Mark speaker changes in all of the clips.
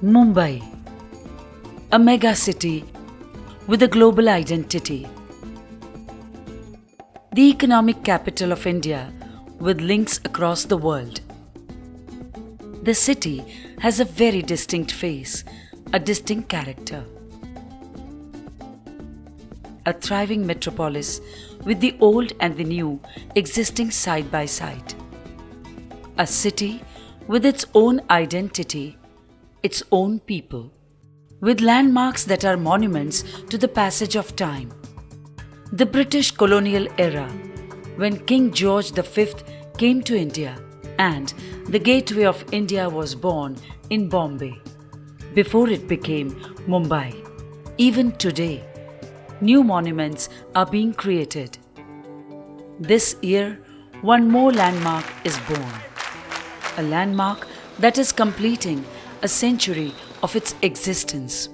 Speaker 1: Mumbai, a mega city with a global identity. The economic capital of India with links across the world. The city has a very distinct face, a distinct character. A thriving metropolis with the old and the new existing side by side. A city with its own identity, its own people, with landmarks that are monuments to the passage of time. The British colonial era, when King George V came to India, and the Gateway of India was born in Bombay, before it became Mumbai. Even today, new monuments are being created. This year, one more landmark is born. A landmark that is completing a century of its existence.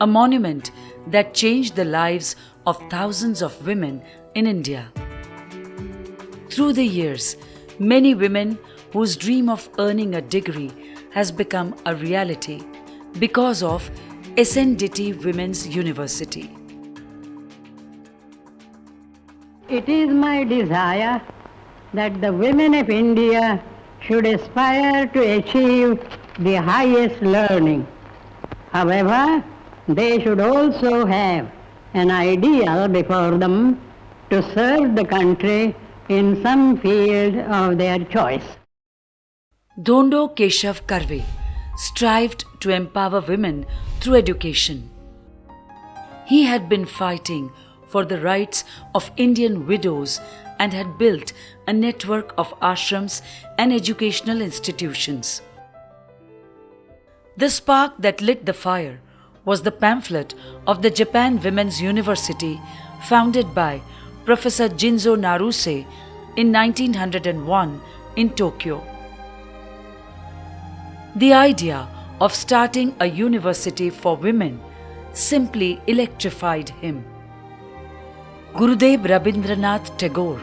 Speaker 1: A monument that changed the lives of thousands of women in India. Through the years, many women whose dream of earning a degree has become a reality because of SNDT Women's University.
Speaker 2: It is my desire that the women of India should aspire to achieve the highest learning. However, they should also have an ideal before them to serve the country in some field of their choice.
Speaker 1: Dondo Keshav Karve strived to empower women through education. He had been fighting for the rights of Indian widows and had built a network of ashrams and educational institutions. The spark that lit the fire was the pamphlet of the Japan Women's University founded by Professor Jinzo Naruse in 1901 in Tokyo. The idea of starting a university for women simply electrified him. Gurudev Rabindranath Tagore,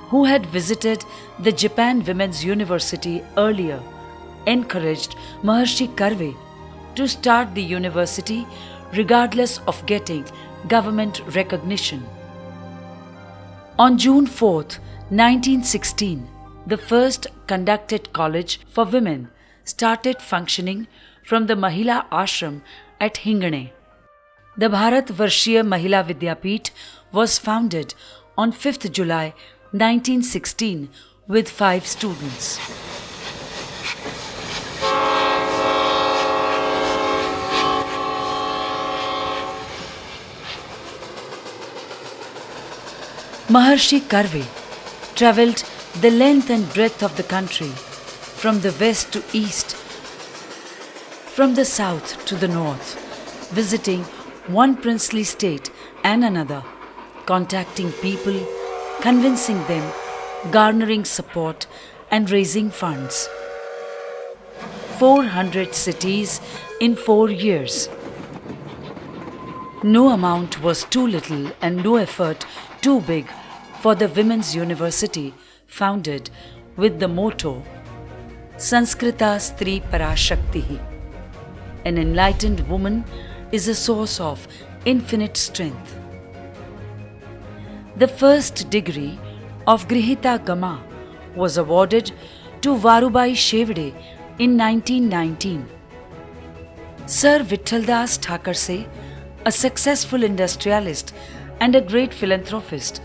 Speaker 1: who had visited the Japan Women's University earlier, encouraged Maharshi Karve to start the university regardless of getting government recognition. On June 4, 1916, the first conducted college for women started functioning from the Mahila Ashram at Hingane. The Bharat Varshiya Mahila Vidyapeeth was founded on 5th July 1916 with 5 students. Maharshi Karve travelled the length and breadth of the country, from the west to east, from the south to the north, visiting one princely state and another, contacting people, convincing them, garnering support and raising funds. 400 cities in 4 years. No amount was too little and no effort too big for the Women's University founded with the motto Sanskrita Stri Parashakti. An enlightened woman is a source of infinite strength. The first degree of Grihita Gama was awarded to Varubai Shevde in 1919. Sir Vittaldas Thakarse, a successful industrialist and a great philanthropist,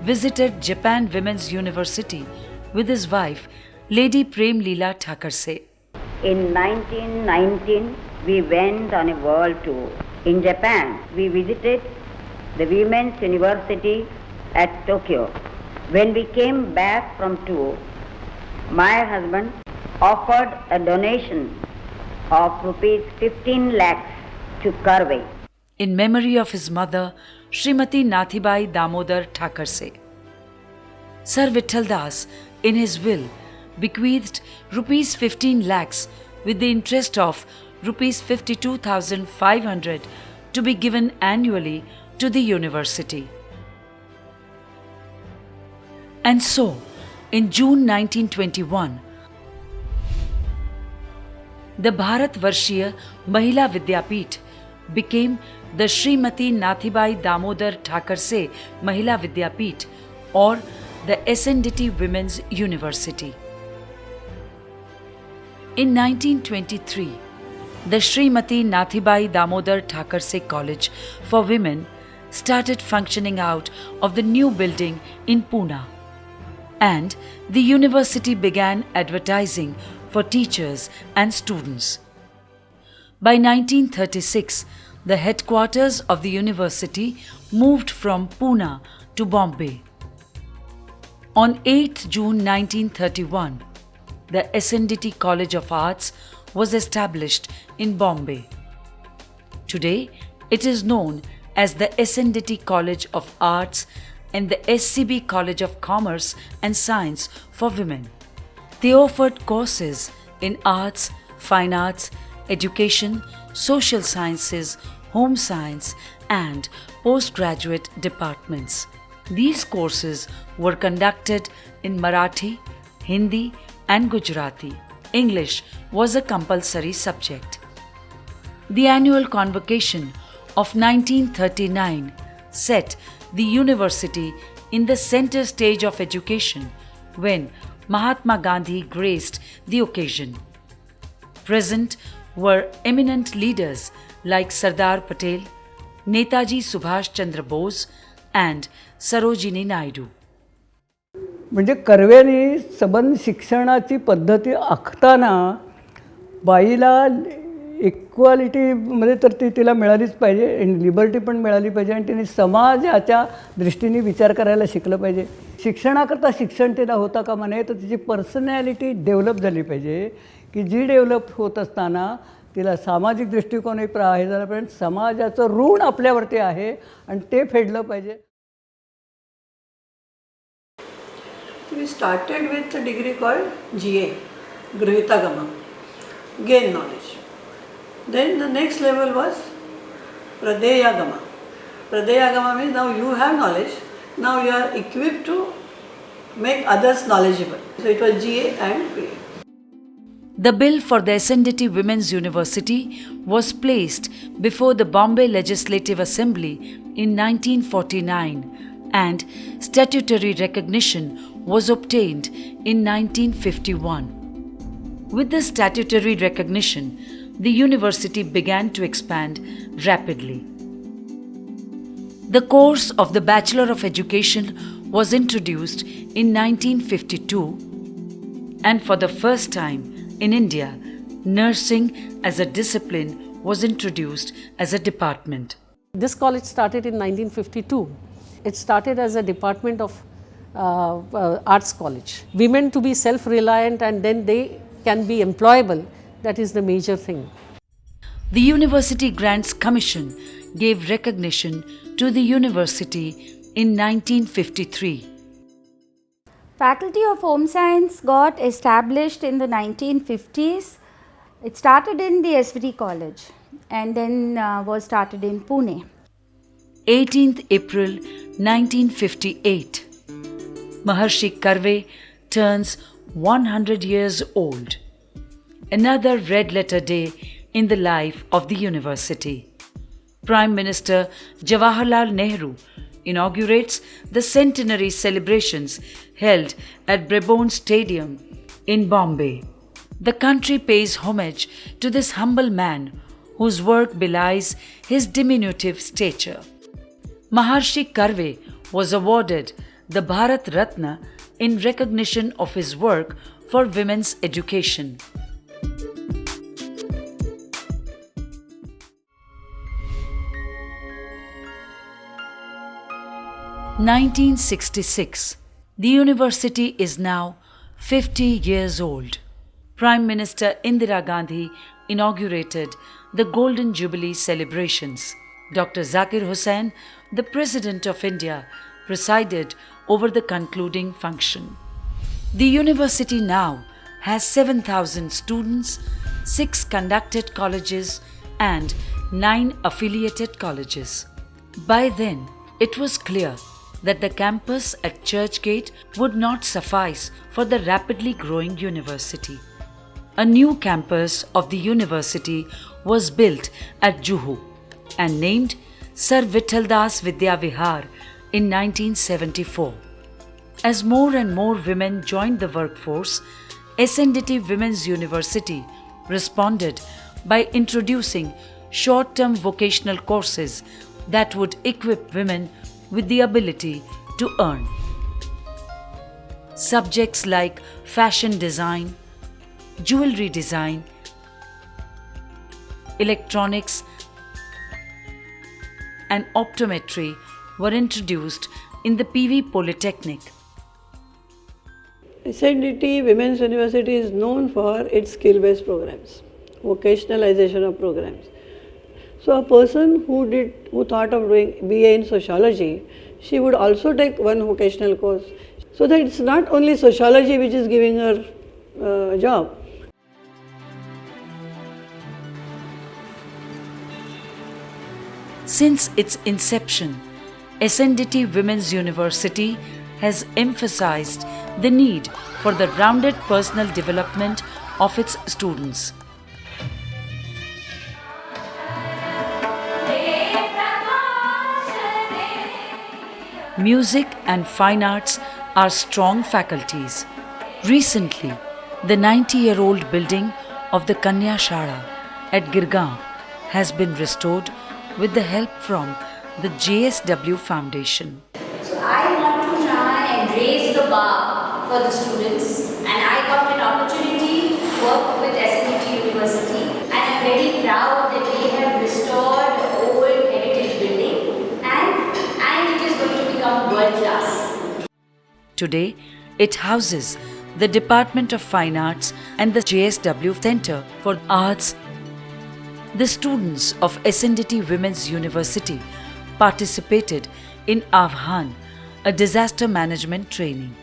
Speaker 1: visited Japan Women's University with his wife, Lady Prem Leela Thakarse.
Speaker 3: In 1919, we went on a world tour. In Japan, we visited the Women's University at Tokyo. When we came back from tour, my husband offered a donation of rupees 15 lakhs to Karve
Speaker 1: in memory of his mother, Srimati Nathibai Damodar Thakarse. Sir Vittaldas, in his will, bequeathed rupees 15 lakhs with the interest of rupees 52,500 to be given annually to the university. And so, in June 1921, The Bharatvarshiya Mahila Vidyapith became the Srimati Nathibai Damodar Thakarse Mahila Vidyapith or the SNDT Women's University. In 1923, the Srimati Nathibai Damodar Thakarse College for Women started functioning out of the new building in Pune, and the university began advertising for teachers and students. By 1936, the headquarters of the university moved from Pune to Bombay. On 8th June 1931, the SNDT College of Arts was established in Bombay. Today, it is known as the SNDT College of Arts and the SCB College of Commerce and Science for Women. They offered courses in arts, fine arts, education, social sciences, home science, and postgraduate departments. These courses were conducted in Marathi, Hindi, and Gujarati. English was a compulsory subject. The annual convocation of 1939 set the university in the center stage of education when Mahatma Gandhi graced the occasion. Present were eminent leaders like Sardar Patel, Netaji Subhash Chandra Bose, and Sarojini Naidu.
Speaker 4: म्हणजे कर्व्यांनी सबंध शिक्षणाची पद्धती आखताना बाईला इक्वालिटीमध्ये तर तिला मिळालीच पाहिजे आणि लिबर्टी पण मिळाली पाहिजे आणि तिने समाजाच्या दृष्टीने विचार करायला शिकलं पाहिजे. शिक्षणाकरता शिक्षण तिला होता कामा नये तर तिची पर्सनॅलिटी डेव्हलप झाली पाहिजे की जी डेव्हलप होत असताना तिला सामाजिक दृष्टिकोनही हे झाला पाहिजे. समाजाचं ऋण आपल्यावरती आहे आणि ते फेडलं पाहिजे. We started with a degree called GA, Grihitagama, gain knowledge. Then the next level was Pradeyagama. Pradeyagama means now you have knowledge, now you are equipped to make others knowledgeable. So it was GA and PA.
Speaker 1: The bill for the SNDT Women's University was placed before the Bombay Legislative Assembly in 1949 and statutory recognition was obtained in 1951. With the statutory recognition, the university began to expand rapidly. The course of the Bachelor of Education was introduced in 1952, and for the first time in India, nursing as a discipline was introduced as a department.
Speaker 5: This college started in 1952. It started as a department of arts college. Women to be self-reliant and then they can be employable, that is the major thing.
Speaker 1: The University Grants Commission gave recognition to the university in 1953.
Speaker 6: Faculty of Home Science got established in the 1950s. It started in the SVT College and then was started in Pune.
Speaker 1: 18th April 1958. Maharshi Karve turns 100 years old. Another red letter day in the life of the university. Prime Minister Jawaharlal Nehru inaugurates the centenary celebrations held at Brabourne Stadium in Bombay. The country pays homage to this humble man whose work belies his diminutive stature. Maharshi Karve was awarded the Bharat Ratna in recognition of his work for women's education. In 1966. The university is now 50 years old. Prime Minister Indira Gandhi inaugurated the Golden Jubilee celebrations. Dr. Zakir Hussain, the President of India, presided over the concluding function. The university now has 7,000 students, 6 conducted colleges, and 9 affiliated colleges. By then, it was clear that the campus at Churchgate would not suffice for the rapidly growing university. a new campus of the university was built at Juhu and named Sir Vithaldas Vidya Vihar in 1974. As more and more women joined the workforce, SNDT Women's University responded by introducing short-term vocational courses that would equip women with the ability to earn. Subjects like fashion design, jewelry design, electronics, and optometry were introduced in the PV Polytechnic.
Speaker 7: SNDT Women's University is known for its skill-based programs, vocationalization of programs. So a person who thought of doing BA in sociology, she would also take one vocational course. So that it's not only sociology which is giving her a job.
Speaker 1: Since its inception, SNDT Women's University has emphasized the need for the rounded personal development of its students. Music and fine arts are strong faculties. Recently, the 90-year-old building of the Kanya Shala at Girgaon has been restored with the help from the JSW Foundation.
Speaker 8: So I want to try and raise the bar for the students, and I got an opportunity to work with SNDT University, and I'm very proud that we have restored the old heritage building and it is going to become world class.
Speaker 1: Today, it houses the Department of Fine Arts and the JSW Center for Arts. The students of SNDT Women's University participated in Avhan, a disaster management training.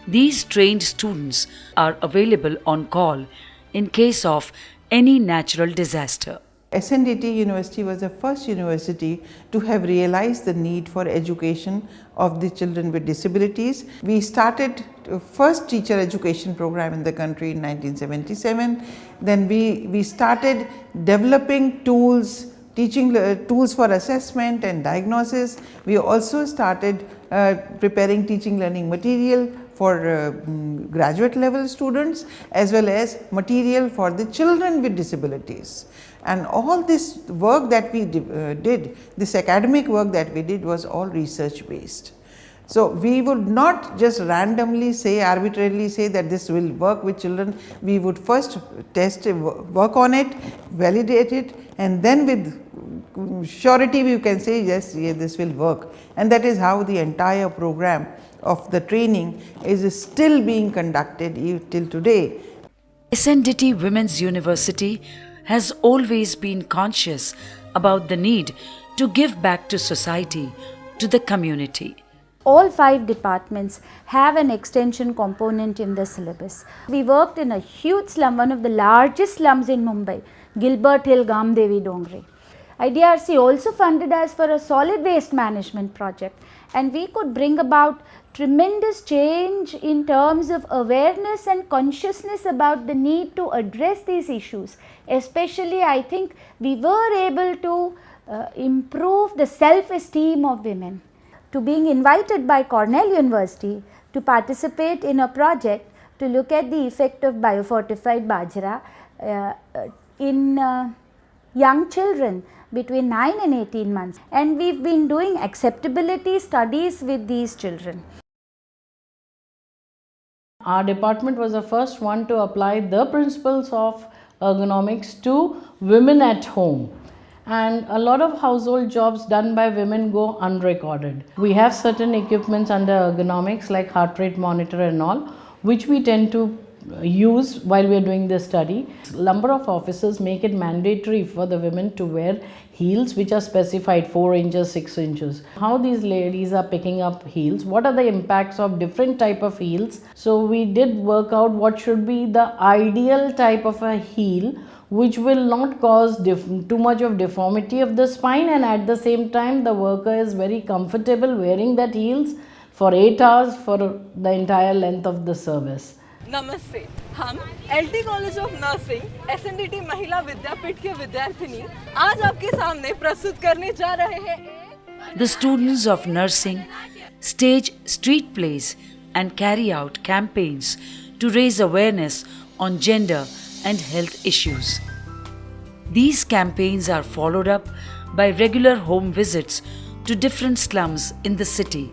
Speaker 1: These trained students are available on call in case of any natural disaster.
Speaker 9: SNDT University was the first university to have realized the need for education of the children with disabilities. We started the first teacher education program in the country in 1977. Then we started developing tools, teaching tools for assessment and diagnosis. We also started preparing teaching learning material for graduate level students as well as material for the children with disabilities. And all this work that we did, this academic work that we did, was all research based. So we would not just randomly say, arbitrarily say that this will work with children. We would first test, work on it, validate it, and then with surety we can say yes, this will work. And that is how the entire program of the training is still being conducted till today.
Speaker 1: SNDT Women's University has always been conscious about the need to give back to society, to the community.
Speaker 6: All 5 departments have an extension component in the syllabus. We worked in a huge slum, one of the largest slums in Mumbai, Gilbert Hill, Gamdevi Dongri. IDRC also funded us for a solid waste management project, and we could bring about tremendous change in terms of awareness and consciousness about the need to address these issues. Especially, I think we were able to improve the self-esteem of women. To being invited by Cornell University to participate in a project to look at the effect of biofortified bajra in young children between 9 and 18 months, and we've been doing acceptability studies with these children.
Speaker 5: Our department was the first one to apply the principles of ergonomics to women at home. And a lot of household jobs done by women go unrecorded. We have certain equipments under ergonomics like heart rate monitor and all, which we tend to use while we are doing this study. Number of offices make it mandatory for the women to wear heels which are specified 4 inches, 6 inches. How these ladies are picking up heels, what are the impacts of different type of heels. So we did work out what should be the ideal type of a heel which will not cause too much of deformity of the spine, and at the same time the worker is very comfortable wearing that heels for 8 hours for the entire length of the service.
Speaker 10: नमस्ते, हम LT college of nursing SNDT महिला विद्यापीठ के विद्यार्थिनी आज आपके सामने प्रस्तुत करने जा रहे हैं।
Speaker 1: The students of nursing stage street plays and carry out campaigns to raise awareness on gender and health issues. These campaigns are followed up by regular home visits to different slums in the city,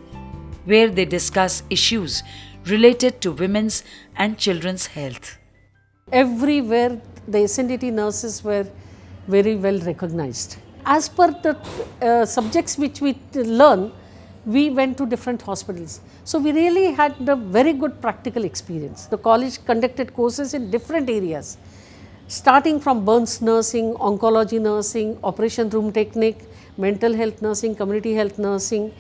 Speaker 1: where they discuss issues related to women's and children's health.
Speaker 5: Everywhere the SNDT nurses were very well recognized. As per the subjects which we learn, we went to different hospitals. So we really had a very good practical experience. The college conducted courses in different areas, starting from burns nursing, oncology nursing, operation room technique, mental health nursing, community health nursing,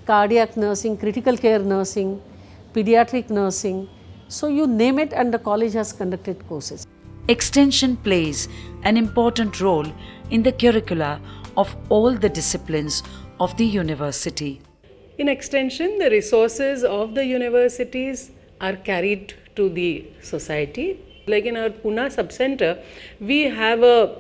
Speaker 5: cardiac nursing, critical care nursing, pediatric nursing. So you name it and the college has conducted courses.
Speaker 1: Extension plays an important role in the curricula of all the disciplines of the university.
Speaker 11: In extension, the resources of the universities are carried to the society. Like in our Pune sub-center, we have a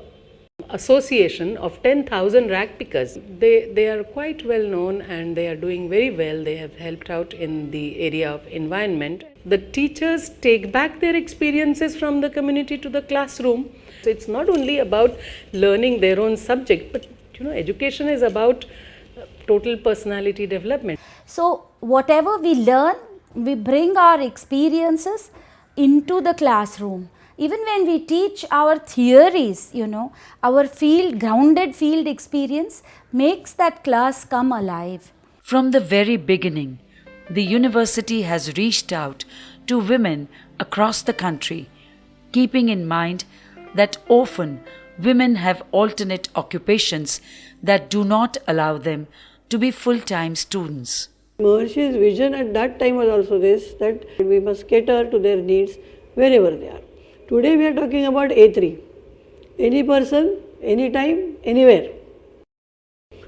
Speaker 11: association of 10,000 rag pickers. They are quite well known and they are doing very well. They have helped out in the area of environment. The teachers take back their experiences from the community to the classroom. So it's not only about learning their own subject, but education is about total personality development.
Speaker 6: So whatever we learn, we bring our experiences into the classroom. Even when we teach our theories, our grounded field experience makes that class come alive.
Speaker 1: From the very beginning, the university has reached out to women across the country, keeping in mind that often women have alternate occupations that do not allow them to be full-time students.
Speaker 7: Maharshi's vision at that time was also this, that we must cater to their needs wherever they are. Today we are talking about A3, any person, anytime, anywhere.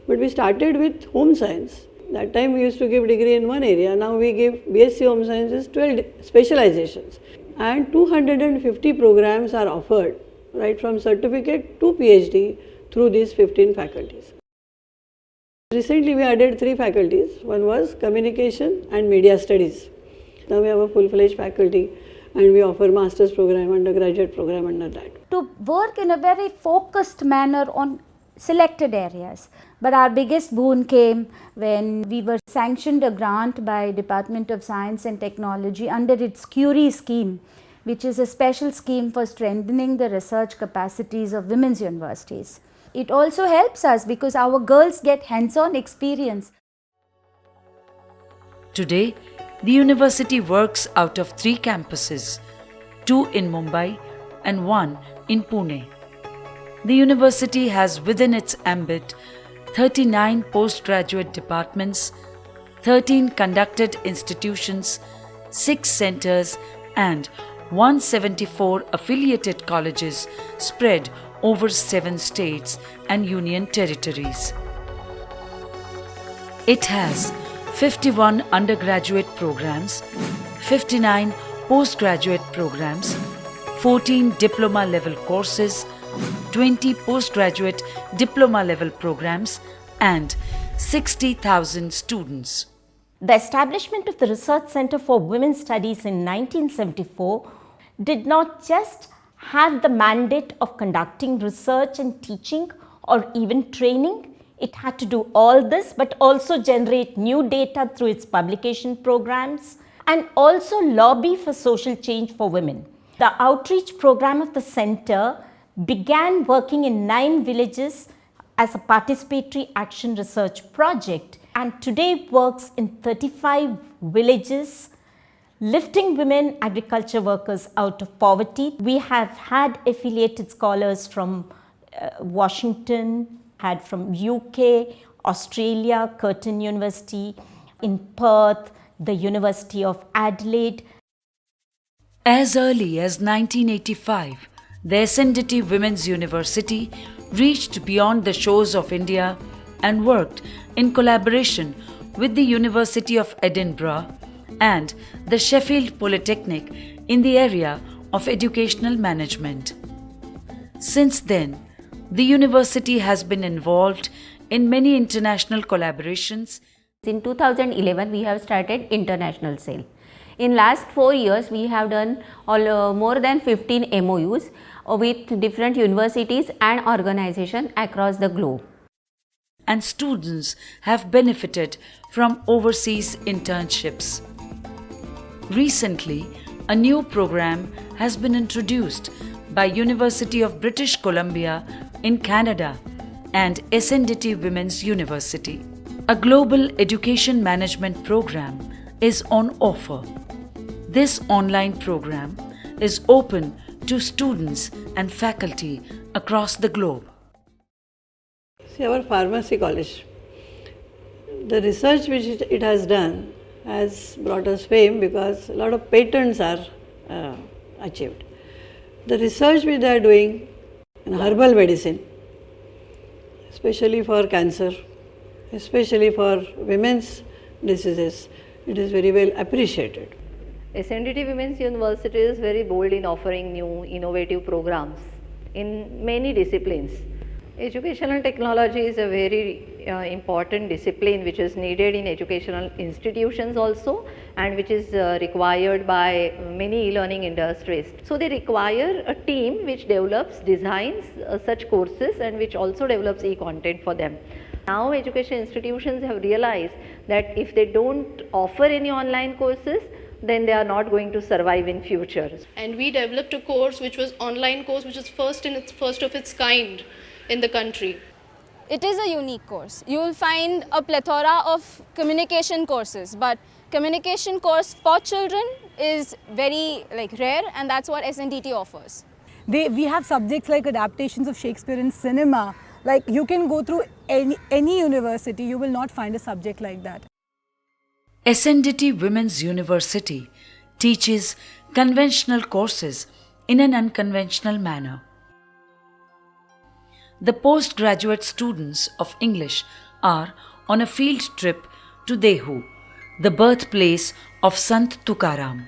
Speaker 7: But we started with home science. That time we used to give degree in one area, now we give BSc Home Sciences 12 specializations. And 250 programs are offered, right from certificate to PhD through these 15 faculties. Recently we added 3 faculties. One was communication and media studies. Now we have a full-fledged faculty and we offer master's program, undergraduate program under that.
Speaker 6: To work in a very focused manner on selected areas. But our biggest boon came when we were sanctioned a grant by Department of Science and Technology under its Curie scheme, which is a special scheme for strengthening the research capacities of women's universities. It also helps us because our girls get hands-on experience.
Speaker 1: Today, the university works out of 3 campuses, 2 in Mumbai and 1 in Pune. The university has within its ambit 39 postgraduate departments, 13 conducted institutions, 6 centers and 174 affiliated colleges spread over 7 states and union territories. It has 51 undergraduate programs, 59 postgraduate programs, 14 diploma level courses, 20 postgraduate diploma level programs and 60,000 students.
Speaker 12: The establishment of the Research Center for Women's Studies in 1974 did not just have the mandate of conducting research and teaching or even training. It had to do all this but also generate new data through its publication programs and also lobby for social change for women. The outreach program of the center began working in 9 villages as a participatory action research project and today works in 35 villages, lifting women agriculture workers out of poverty. We have had affiliated scholars from Washington, had from UK, Australia, Curtin University, in Perth, the University of Adelaide.
Speaker 1: As early as 1985, the SNDT Women's University reached beyond the shores of India and worked in collaboration with the University of Edinburgh and the Sheffield Polytechnic in the area of educational management. Since then, the university has been involved in many international collaborations.
Speaker 13: In 2011, we have started international cell. In last 4 years, we have done more than 15 MOUs with different universities and organizations across the globe.
Speaker 1: And students have benefited from overseas internships. Recently, a new program has been introduced by University of British Columbia in Canada and SNDT Women's University. A global education management program is on offer. This online program is open to students and faculty across the globe.
Speaker 7: See, our pharmacy college, the research which it has done has brought us fame because a lot of patents are achieved. The research which they are doing in herbal medicine, especially for cancer, especially for women's diseases, it is very well appreciated.
Speaker 14: SNDT Women's University is very bold in offering new innovative programs in many disciplines. Educational technology is a very important discipline which is needed in educational institutions also, and which is required by many e-learning industries. So they require a team which develops, designs such courses and which also develops e-content for them. Now education institutions have realized that if they don't offer any online courses, then they are not going to survive in future.
Speaker 15: And we developed a course which was online course which is first of its kind in the country.
Speaker 16: It is a unique course. You will find a plethora of communication courses, but communication course for children is very rare, and that's what SNDT offers.
Speaker 17: We have subjects like adaptations of Shakespearean cinema. Like you can go through any university, you will not find a subject like that.
Speaker 1: SNDT Women's University teaches conventional courses in an unconventional manner. The postgraduate students of English are on a field trip to Dehu, the birthplace of Sant Tukaram.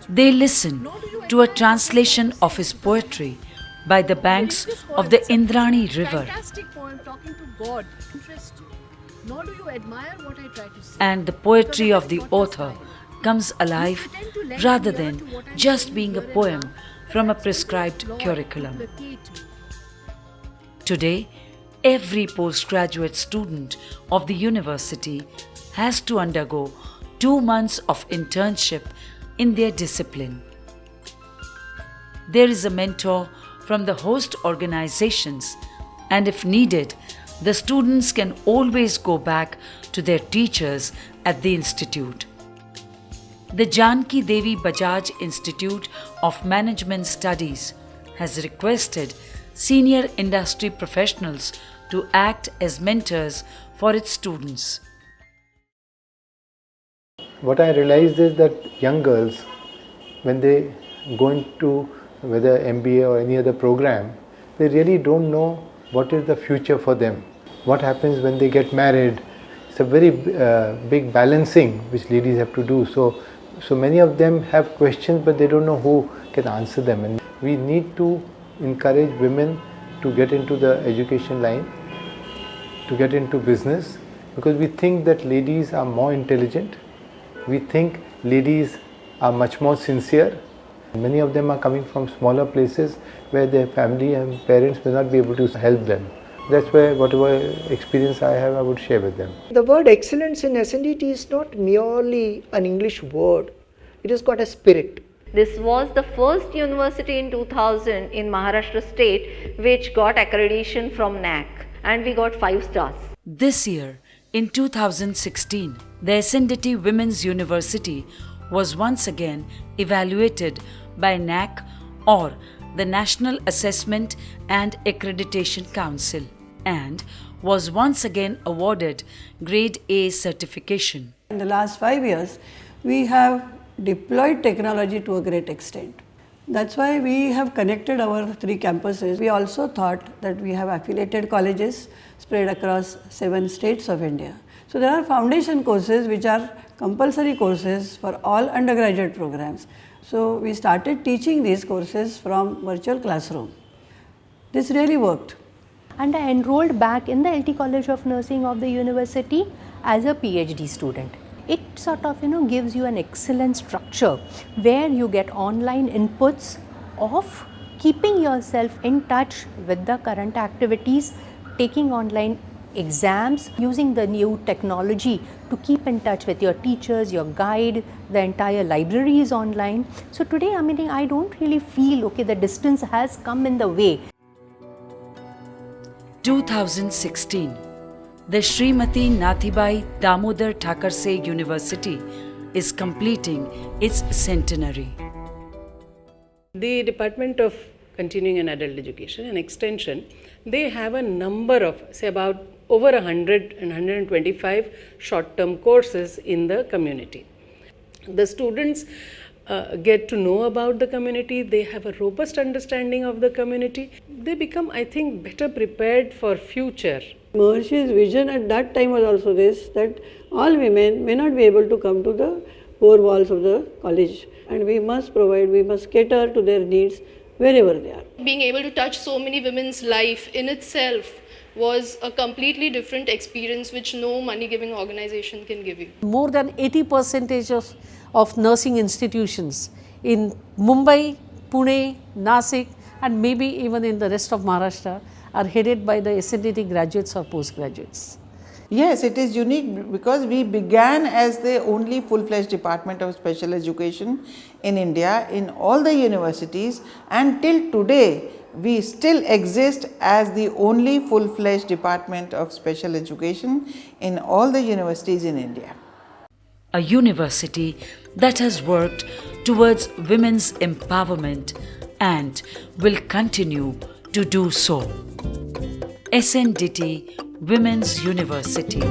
Speaker 1: They listen to a translation of his poetry by the banks of the Indrani river.
Speaker 18: Fantastic poem talking to God. Interest you. Nor do you admire what I try to say.
Speaker 1: And the poetry of the author comes alive rather than just being a poem from a prescribed curriculum. Today, every postgraduate student of the university has to undergo 2 months of internship in their discipline. There is a mentor from the host organizations, and if needed, the students can always go back to their teachers at the institute. The Janki Devi Bajaj Institute of Management Studies has requested senior industry professionals to act as mentors for its students.
Speaker 19: What I realized is that young girls, when they go into whether MBA or any other program, they really don't know what is the future for them. What happens when they get married? It's a very big balancing which ladies have to do. So many of them have questions, but they don't know who can answer them. And we need to encourage women to get into the education line, to get into business, because we think that ladies are more intelligent. We think ladies are much more sincere. Many of them are coming from smaller places where their family and parents may not be able to help them. That's where whatever experience I have, I would share with them.
Speaker 20: The word excellence in SNDT is not merely an English word. It has got a spirit.
Speaker 14: This was the first university in 2000 in Maharashtra state which got accreditation from NAC, and we got 5 stars.
Speaker 1: This year, in 2016, the SNDT Women's University was once again evaluated by NAC, or the National Assessment and Accreditation Council, and was once again awarded Grade A certification.
Speaker 4: In the last 5 years, we have deployed technology to a great extent. That's why we have connected our 3 campuses. We also thought that we have affiliated colleges spread across 7 states of India.
Speaker 7: So there are foundation courses which are compulsory courses for all undergraduate programs. So we started teaching these courses from virtual classroom. This really worked.
Speaker 21: And I enrolled back in the LT College of Nursing of the university as a PhD student. It sort of gives you an excellent structure where you get online inputs of keeping yourself in touch with the current activities, taking online exams, using the new technology to keep in touch with your teachers, your guide, the entire library is online. So today, I don't really feel, okay, the distance has come in the way.
Speaker 1: 2016, the Srimati Nathibai Damodar Thakarse University is completing its centenary.
Speaker 11: The Department of Continuing and Adult Education and Extension, they have a number of, say about over 100 and 125 short-term courses in the community. The students get to know about the community, they have a robust understanding of the community, they become, I think, better prepared for future.
Speaker 7: Maharshi's vision at that time was also this, that all women may not be able to come to the four walls of the college, and we must provide, we must cater to their needs wherever they are.
Speaker 15: Being able to touch so many women's life in itself was a completely different experience which no money-giving organization can give you.
Speaker 5: More than 80% of nursing institutions in Mumbai, Pune, Nasik and maybe even in the rest of Maharashtra are headed by the SNDT graduates or postgraduates.
Speaker 9: Yes, it is unique because we began as the only full-fledged department of special education in India in all the universities, and till today we still exist as the only full-fledged department of special education in all the universities in India.
Speaker 1: A university that has worked towards women's empowerment and will continue to do so. SNDT Women's University.